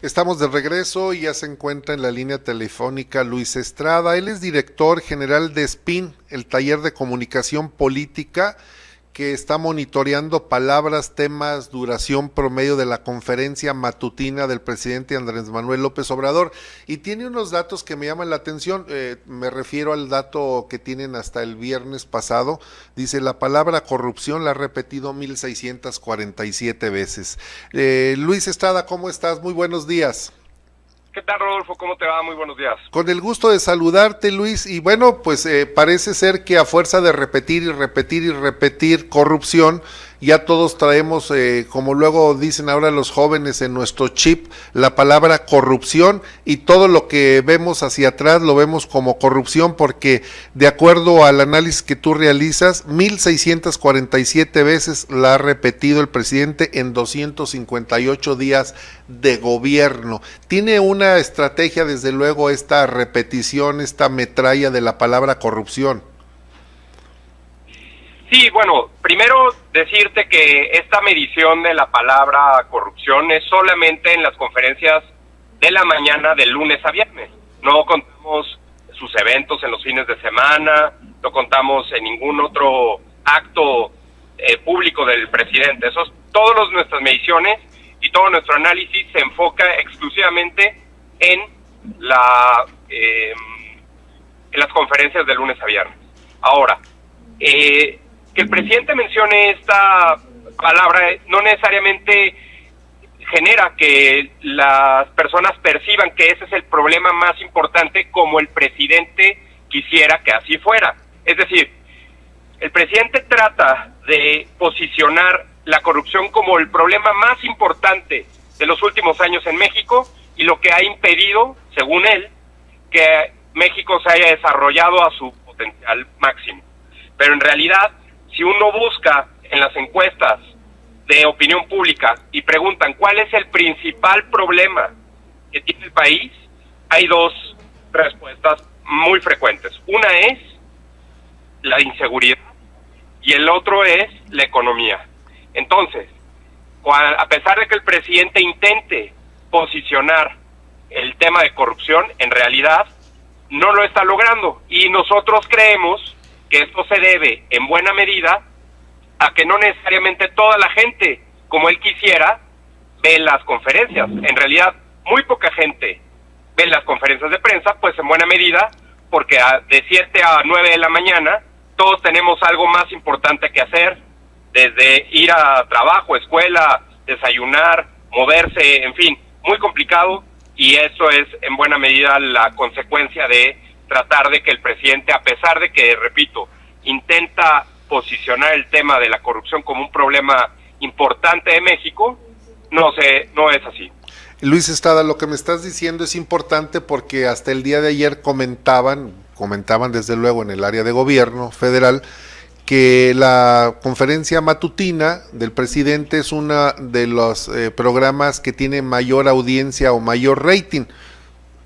Estamos de regreso y ya se encuentra en la línea telefónica Luis Estrada. Él es director general de SPIN, el taller de comunicación política que está monitoreando palabras, temas, duración promedio de la conferencia matutina del presidente Andrés Manuel López Obrador. Y tiene unos datos que me llaman la atención. Me refiero al dato que tienen hasta el viernes pasado. Dice, la palabra corrupción la ha repetido 1,647 veces. Luis Estrada, ¿cómo estás? Muy buenos días. ¿Qué tal, Rodolfo? ¿Cómo te va? Muy buenos días. Con el gusto de saludarte, Luis, y bueno, pues parece ser que a fuerza de repetir y repetir y repetir corrupción, ya todos traemos, como luego dicen ahora los jóvenes en nuestro chip, la palabra corrupción, y todo lo que vemos hacia atrás lo vemos como corrupción, porque de acuerdo al análisis que tú realizas, 1,647 veces la ha repetido el presidente en 258 días de gobierno. Tiene una estrategia, desde luego, esta repetición, esta metralla de la palabra corrupción. Sí, bueno, primero decirte que esta medición de la palabra corrupción es solamente en las conferencias de la mañana de lunes a viernes. No contamos sus eventos en los fines de semana, no contamos en ningún otro acto público del presidente. Eso es, todas nuestras mediciones y todo nuestro análisis se enfoca exclusivamente en las conferencias de lunes a viernes. Ahora, que el presidente mencione esta palabra no necesariamente genera que las personas perciban que ese es el problema más importante, como el presidente quisiera que así fuera. Es decir, el presidente trata de posicionar la corrupción como el problema más importante de los últimos años en México y lo que ha impedido, según él, que México se haya desarrollado a su potencial máximo. Pero en realidad, si uno busca en las encuestas de opinión pública y preguntan cuál es el principal problema que tiene el país, hay dos respuestas muy frecuentes. Una es la inseguridad y el otro es la economía. Entonces, a pesar de que el presidente intente posicionar el tema de corrupción, en realidad no lo está logrando, y nosotros creemos que esto se debe en buena medida a que no necesariamente toda la gente, como él quisiera, ve las conferencias. En realidad, muy poca gente ve las conferencias de prensa, pues en buena medida, porque de 7 a 9 de la mañana todos tenemos algo más importante que hacer, desde ir a trabajo, escuela, desayunar, moverse, en fin, muy complicado, y eso es en buena medida la consecuencia de tratar de que el presidente, a pesar de que, repito, intenta posicionar el tema de la corrupción como un problema importante de México, no es así. Luis Estrada, lo que me estás diciendo es importante porque hasta el día de ayer comentaban desde luego en el área de gobierno federal, que la conferencia matutina del presidente es uno de los programas que tiene mayor audiencia o mayor rating,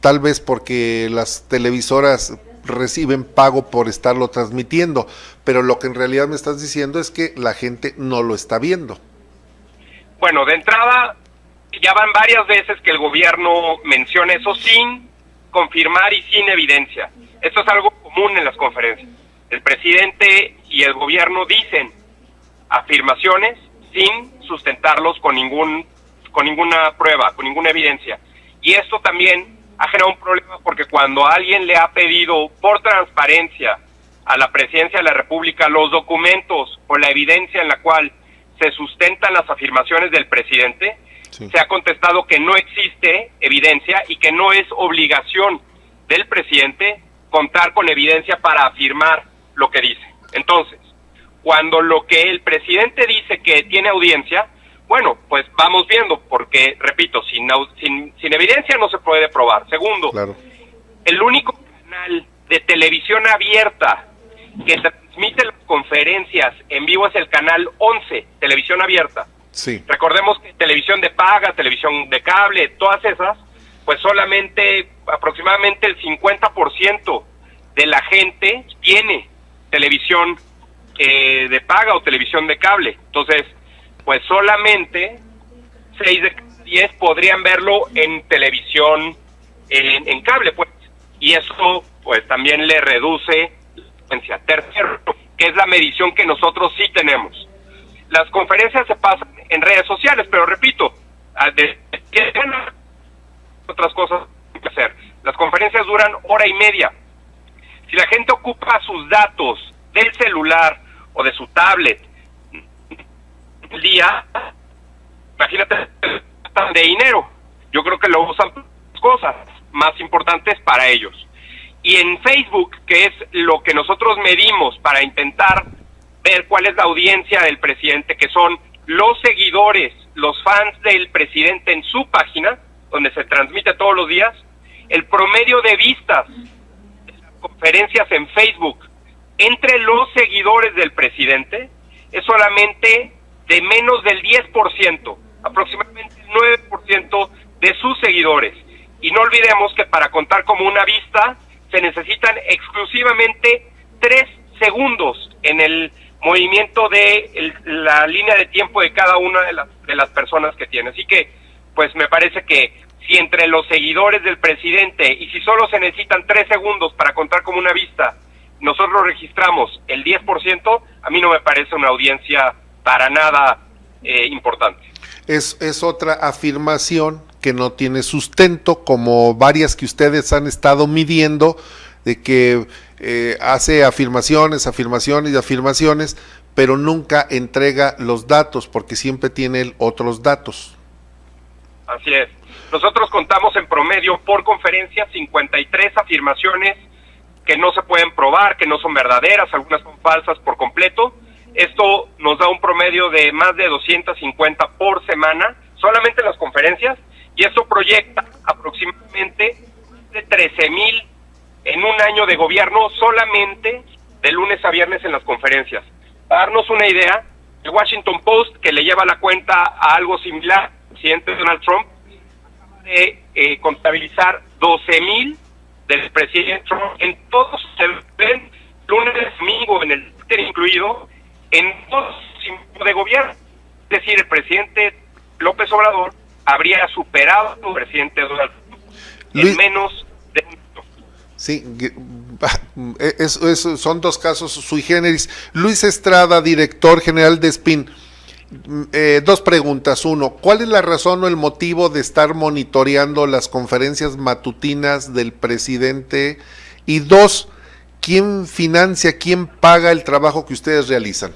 tal vez porque las televisoras reciben pago por estarlo transmitiendo, pero lo que en realidad me estás diciendo es que la gente no lo está viendo. Bueno, de entrada, ya van varias veces que el gobierno menciona eso sin confirmar y sin evidencia. Esto es algo común en las conferencias. El presidente y el gobierno dicen afirmaciones sin sustentarlos con ninguna prueba, con ninguna evidencia. Y esto también ha generado un problema, porque cuando alguien le ha pedido por transparencia a la presidencia de la República los documentos o la evidencia en la cual se sustentan las afirmaciones del presidente, sí, se ha contestado que no existe evidencia y que no es obligación del presidente contar con evidencia para afirmar lo que dice. Entonces, cuando lo que el presidente dice que tiene audiencia, bueno, pues vamos viendo, porque, repito, sin evidencia no se puede probar. Segundo, claro, el único canal de televisión abierta que transmite las conferencias en vivo es el canal 11, televisión abierta. Sí. Recordemos que televisión de paga, televisión de cable, todas esas, pues solamente aproximadamente el 50% de la gente tiene televisión de paga o televisión de cable. Entonces, pues solamente 6 de cada 10 podrían verlo en televisión, en cable, pues, y eso pues también le reduce la frecuencia. Tercero, que es la medición que nosotros sí tenemos. Las conferencias se pasan en redes sociales, pero repito, otras cosas que hacer. Las conferencias duran hora y media. Si la gente ocupa sus datos del celular o de su tablet el día, imagínate, de dinero. Yo creo que lo usan para cosas más importantes para ellos. Y en Facebook, que es lo que nosotros medimos para intentar ver cuál es la audiencia del presidente, que son los seguidores, los fans del presidente en su página, donde se transmite todos los días, el promedio de vistas de las conferencias en Facebook entre los seguidores del presidente es solamente de menos del 10%, aproximadamente el 9% de sus seguidores. Y no olvidemos que para contar como una vista se necesitan exclusivamente 3 segundos en el movimiento de la línea de tiempo de cada una de las personas que tiene. Así que, pues me parece que si entre los seguidores del presidente, y si solo se necesitan 3 segundos para contar como una vista, nosotros registramos el 10%, a mí no me parece una audiencia para nada importante. Es otra afirmación que no tiene sustento, como varias que ustedes han estado midiendo, de que hace afirmaciones, pero nunca entrega los datos, porque siempre tiene otros datos. Así es. Nosotros contamos en promedio por conferencia 53 afirmaciones que no se pueden probar, que no son verdaderas, algunas son falsas por completo. Esto nos da un promedio de más de 250 por semana, solamente en las conferencias, y esto proyecta aproximadamente de 13,000 en un año de gobierno solamente de lunes a viernes en las conferencias. Para darnos una idea, el Washington Post, que le lleva la cuenta a algo similar, el presidente Donald Trump, acaba de contabilizar 12,000 del presidente Trump en todos, se ven lunes, domingo, en el Twitter incluido, en todos los de gobierno. Es decir, el presidente López Obrador habría superado al presidente Donald Trump en menos de un minuto. Sí, son dos casos sui generis. Luis Estrada, director general de SPIN. 2 preguntas. 1, ¿cuál es la razón o el motivo de estar monitoreando las conferencias matutinas del presidente? Y 2, ¿quién financia, quién paga el trabajo que ustedes realizan?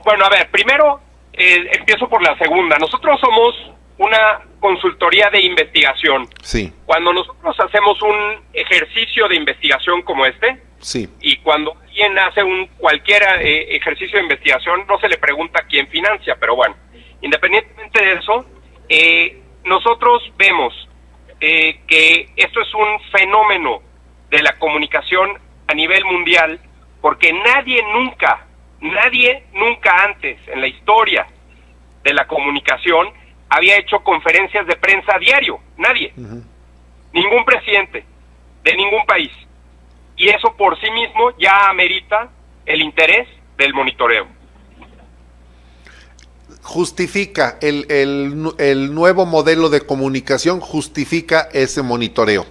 Bueno, a ver, primero empiezo por la segunda. Nosotros somos una consultoría de investigación. Sí. Cuando nosotros hacemos un ejercicio de investigación como este, sí, y cuando alguien hace cualquier ejercicio de investigación, no se le pregunta quién financia, pero bueno, independientemente de eso, nosotros vemos que esto es un fenómeno de la comunicación a nivel mundial, porque nadie nunca antes en la historia de la comunicación había hecho conferencias de prensa a diario, nadie, ningún presidente de ningún país, y eso por sí mismo ya amerita el interés del monitoreo. Justifica el nuevo modelo de comunicación, justifica ese monitoreo.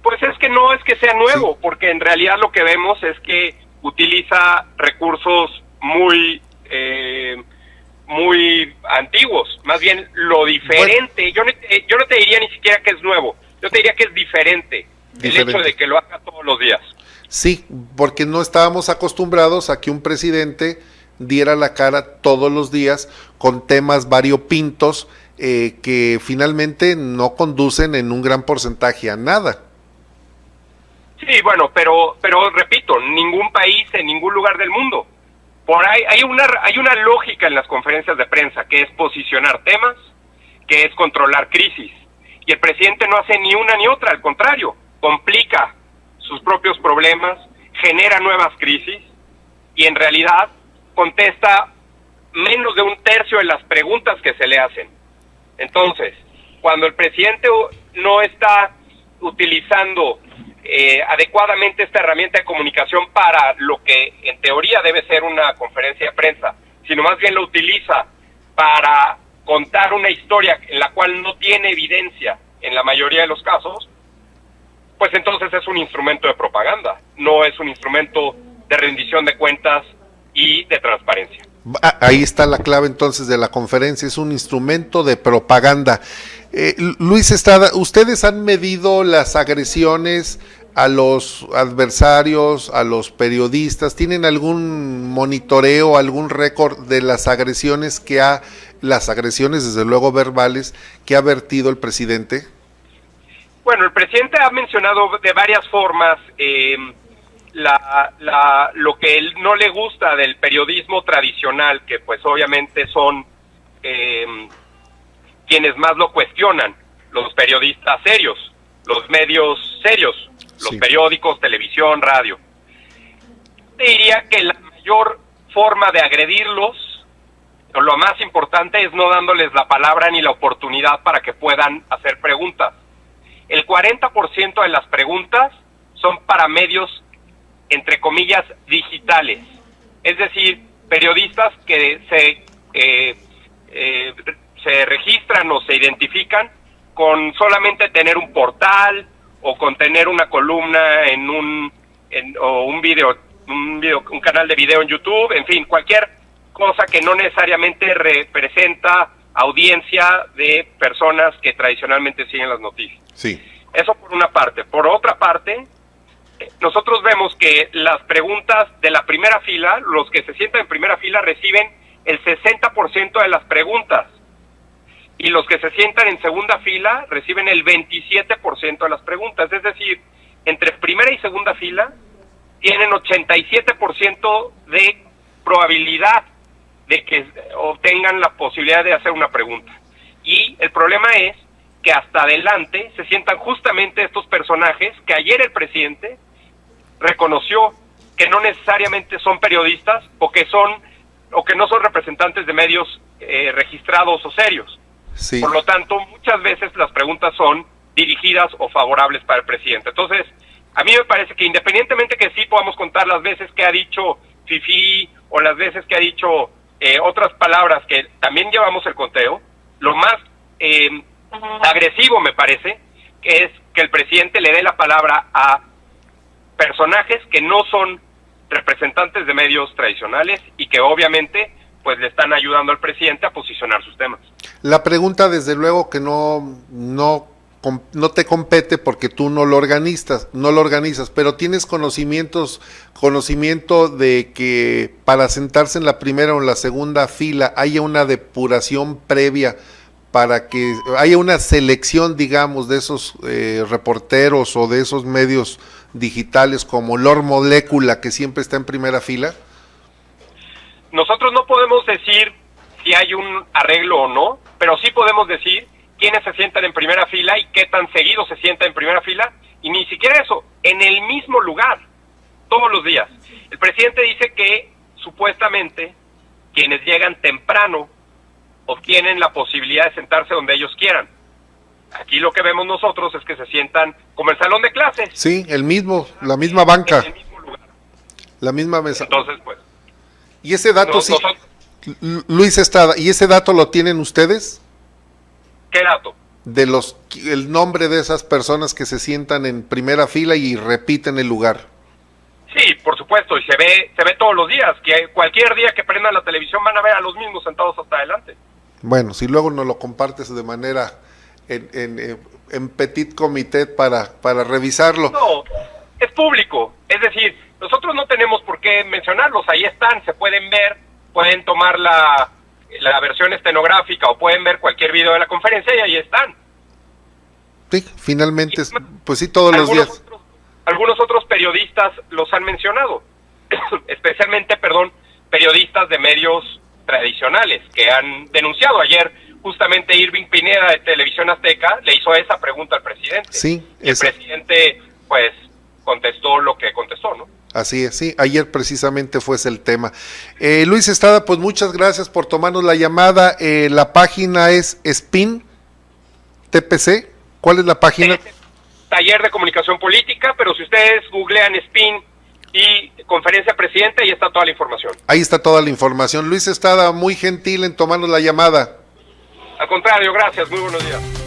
Pues es que no es que sea nuevo, sí, porque en realidad lo que vemos es que utiliza recursos muy antiguos, más bien lo diferente. Bueno, yo no te diría ni siquiera que es nuevo, yo te diría que es diferente. El hecho de que lo haga todos los días. Sí, porque no estábamos acostumbrados a que un presidente diera la cara todos los días con temas variopintos que finalmente no conducen en un gran porcentaje a nada. Sí, bueno, pero repito, ningún país en ningún lugar del mundo. Por ahí hay una lógica en las conferencias de prensa, que es posicionar temas, que es controlar crisis. Y el presidente no hace ni una ni otra, al contrario, complica sus propios problemas, genera nuevas crisis y en realidad contesta menos de 1/3 de las preguntas que se le hacen. Entonces, cuando el presidente no está utilizando adecuadamente esta herramienta de comunicación para lo que en teoría debe ser una conferencia de prensa, sino más bien lo utiliza para contar una historia en la cual no tiene evidencia en la mayoría de los casos, pues entonces es un instrumento de propaganda, no es un instrumento de rendición de cuentas y de transparencia. Ahí está la clave entonces de la conferencia, es un instrumento de propaganda. Luis Estrada, ¿ustedes han medido las agresiones a los adversarios, a los periodistas? ¿Tienen algún monitoreo, algún récord de las agresiones desde luego verbales, que ha vertido el presidente? Bueno, el presidente ha mencionado de varias formas lo que él no le gusta del periodismo tradicional, que pues obviamente son quienes más lo cuestionan, los periodistas serios, los medios serios, los periódicos, televisión, radio. Te diría que la mayor forma de agredirlos, o lo más importante, es no dándoles la palabra ni la oportunidad para que puedan hacer preguntas. El 40% de las preguntas son para medios, entre comillas, digitales. Es decir, periodistas que se registran o se identifican con solamente tener un portal o con tener una columna en un canal de video en YouTube, en fin, cualquier cosa que no necesariamente representa audiencia de personas que tradicionalmente siguen las noticias. Sí. Eso por una parte. Por otra parte, nosotros vemos que las preguntas de la primera fila, los que se sientan en primera fila reciben el 60% de las preguntas, y los que se sientan en segunda fila reciben el 27% de las preguntas. Es decir, entre primera y segunda fila tienen 87% de probabilidad de que obtengan la posibilidad de hacer una pregunta. Y el problema es que hasta adelante se sientan justamente estos personajes que ayer el presidente reconoció que no necesariamente son periodistas o que no son representantes de medios registrados o serios. Sí. Por lo tanto, muchas veces las preguntas son dirigidas o favorables para el presidente. Entonces, a mí me parece que independientemente que sí podamos contar las veces que ha dicho fifí o las veces que ha dicho otras palabras que también llevamos el conteo, lo más agresivo me parece que es que el presidente le dé la palabra a personajes que no son representantes de medios tradicionales y que obviamente pues le están ayudando al presidente a posicionar sus temas. La pregunta desde luego que no te compete porque tú no lo organizas, pero tienes conocimiento de que para sentarse en la primera o en la segunda fila haya una depuración previa para que haya una selección, digamos, de esos reporteros o de esos medios digitales como Lord Molecula, que siempre está en primera fila? Nosotros no podemos decir si hay un arreglo o no, pero sí podemos decir quiénes se sientan en primera fila y qué tan seguido se sientan en primera fila, y ni siquiera eso, en el mismo lugar, todos los días. El presidente dice que supuestamente quienes llegan temprano obtienen la posibilidad de sentarse donde ellos quieran. Aquí lo que vemos nosotros es que se sientan como el salón de clases. Sí, la misma banca. En el mismo lugar. La misma mesa. Entonces, pues. Y ese dato Luis Estrada, ¿y ese dato lo tienen ustedes? ¿Qué dato? El nombre de esas personas que se sientan en primera fila y repiten el lugar. Sí, por supuesto, y se ve todos los días, que cualquier día que prendan la televisión van a ver a los mismos sentados hasta adelante. Bueno, si luego nos lo compartes de manera en petit comité para revisarlo. No, es público, es decir, nosotros no tenemos por qué mencionarlos, ahí están, se pueden ver, pueden tomar la versión estenográfica o pueden ver cualquier video de la conferencia y ahí están. Sí, finalmente, pues sí, todos los días. Algunos otros periodistas los han mencionado, especialmente, periodistas de medios tradicionales que han denunciado. Ayer, justamente Irving Pineda de Televisión Azteca le hizo esa pregunta al presidente. Sí, y el presidente, pues, contestó lo que contestó, ¿no? Así es, sí, ayer precisamente fue ese el tema. Luis Estrada, pues muchas gracias por tomarnos la llamada. La página es SPIN TPC. ¿Cuál es la página? Taller de Comunicación Política, pero si ustedes googlean SPIN y Conferencia Presidente, ahí está toda la información. Ahí está toda la información. Luis Estrada, muy gentil en tomarnos la llamada. Al contrario, gracias, muy buenos días.